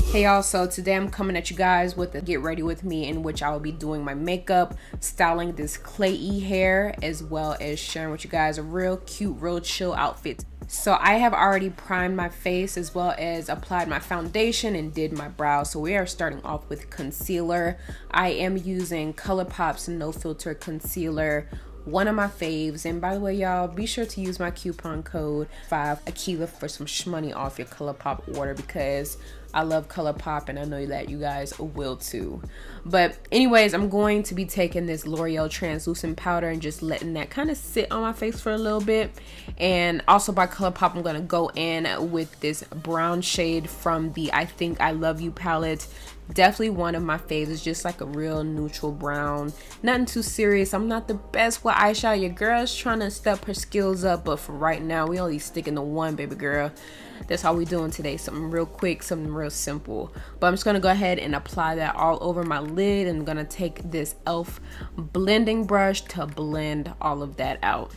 Hey y'all, so today I'm coming at you guys with a get ready with me, in which I will be doing my makeup, styling this Klaiyi hair, as well as sharing with you guys a real cute, real chill outfit. So I have already primed my face as well as applied my foundation and did my brows. So we are starting off with concealer. I am using Colourpop's No Filter Concealer, one of my faves. And by the way, y'all, be sure to use my coupon code 5Akilah for some shmoney off your Colourpop order, because I love Colourpop and I know that you guys will too. But anyways, I'm going to be taking this L'Oreal translucent powder and just letting that kind of sit on my face for a little bit. And also by Colourpop, I'm going to go in with this brown shade from the I Think I Love You palette. Definitely one of my faves. It's just like a real neutral brown, nothing too serious. I'm not the best with eyeshadow. Your girl's trying to step her skills up, but for right now we only sticking to one, baby girl. That's all we doing today. Something real quick, something real simple. But I'm just gonna go ahead and apply that all over my lid, and I'm gonna take this e.l.f. blending brush to blend all of that out.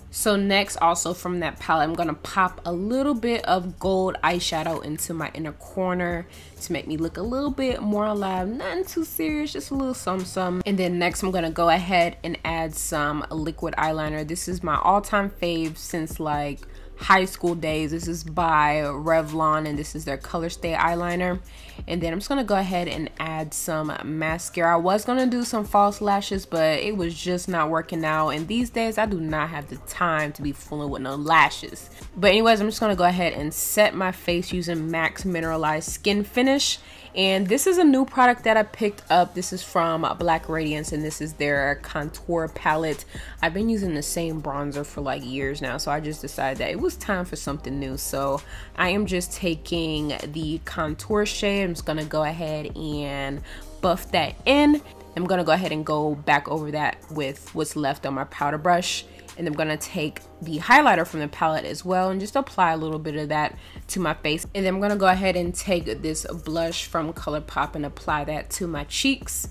So next, also from that palette, I'm gonna pop a little bit of gold eyeshadow into my inner corner to make me look a little bit more alive. Nothing too serious, just a little something. And then next, I'm gonna go ahead and add some liquid eyeliner. This is my all-time fave since like high school days. This is by Revlon and this is their Color Stay eyeliner. And then I'm just gonna go ahead and add some mascara. I was gonna do some false lashes, but it was just not working out, and these days I do not have the time to be fooling with no lashes. But anyways, I'm just gonna go ahead and set my face using MAC's Mineralized Skin Finish. And this is a new product that I picked up. This is from Black Radiance, and this is their contour palette. I've been using the same bronzer for like years now, so I just decided that it was time for something new. So I am just taking the contour shade. I'm just gonna go ahead and buff that in. I'm gonna go ahead and go back over that with what's left on my powder brush. And I'm gonna take the highlighter from the palette as well and just apply a little bit of that to my face. And then I'm gonna go ahead and take this blush from Colourpop and apply that to my cheeks.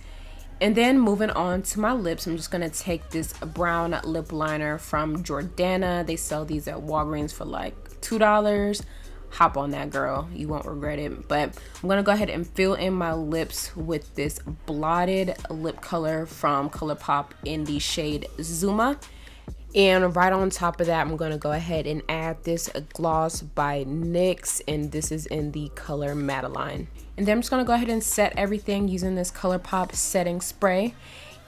And then moving on to my lips, I'm just gonna take this brown lip liner from Jordana. They sell these at Walgreens for like $2. Hop on that, girl, you won't regret it. But I'm gonna go ahead and fill in my lips with this blotted lip color from Colourpop in the shade Zuma. And right on top of that, I'm gonna go ahead and add this gloss by NYX, and this is in the color Madeline. And then I'm just gonna go ahead and set everything using this Colourpop setting spray.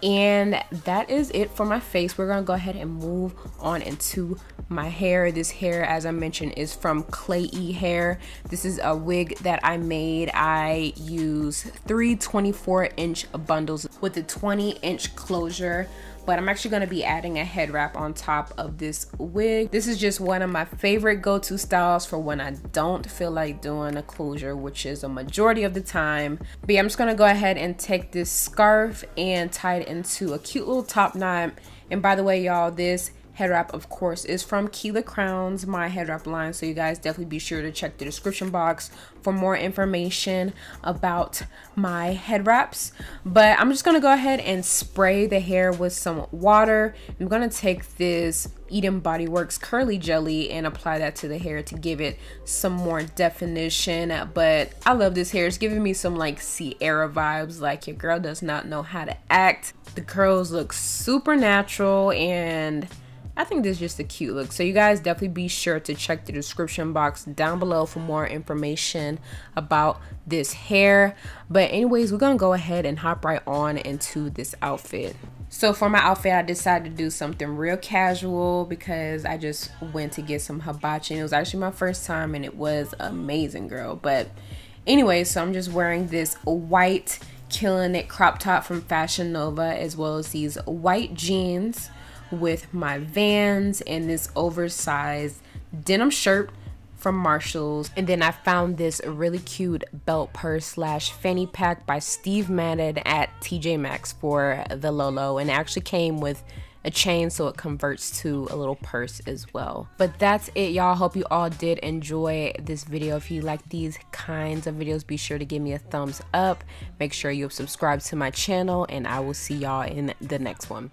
And that is it for my face. We're gonna go ahead and move on into my hair. This hair, as I mentioned, is from Klaiyi hair. This is a wig that I made. I use 3 24-inch bundles with a 20-inch closure. But I'm actually gonna be adding a head wrap on top of this wig. This is just one of my favorite go-to styles for when I don't feel like doing a closure, which is a majority of the time. But yeah, I'm just gonna go ahead and take this scarf and tie it into a cute little top knot. And by the way, y'all, this head wrap, of course, is from KilahCrowns, my head wrap line. So you guys definitely be sure to check the description box for more information about my head wraps. But I'm just gonna go ahead and spray the hair with some water. I'm gonna take this Eden Body Works curly jelly and apply that to the hair to give it some more definition. But I love this hair. It's giving me some like Sierra vibes, like your girl does not know how to act. The curls look super natural, and I think this is just a cute look. So you guys definitely be sure to check the description box down below for more information about this hair. But anyways, we're gonna go ahead and hop right on into this outfit. So for my outfit, I decided to do something real casual because I just went to get some hibachi. It was actually my first time and it was amazing, girl. But anyway, so I'm just wearing this white Killing It crop top from Fashion Nova, as well as these white jeans with my Vans and this oversized denim shirt from Marshalls. And then I found this really cute belt purse slash fanny pack by Steve Madden at TJ Maxx for the Lolo, and it actually came with a chain, so it converts to a little purse as well. But that's it, y'all. Hope you all did enjoy this video. If you like these kinds of videos, be sure to give me a thumbs up. Make sure you subscribe to my channel, and I will see y'all in the next one.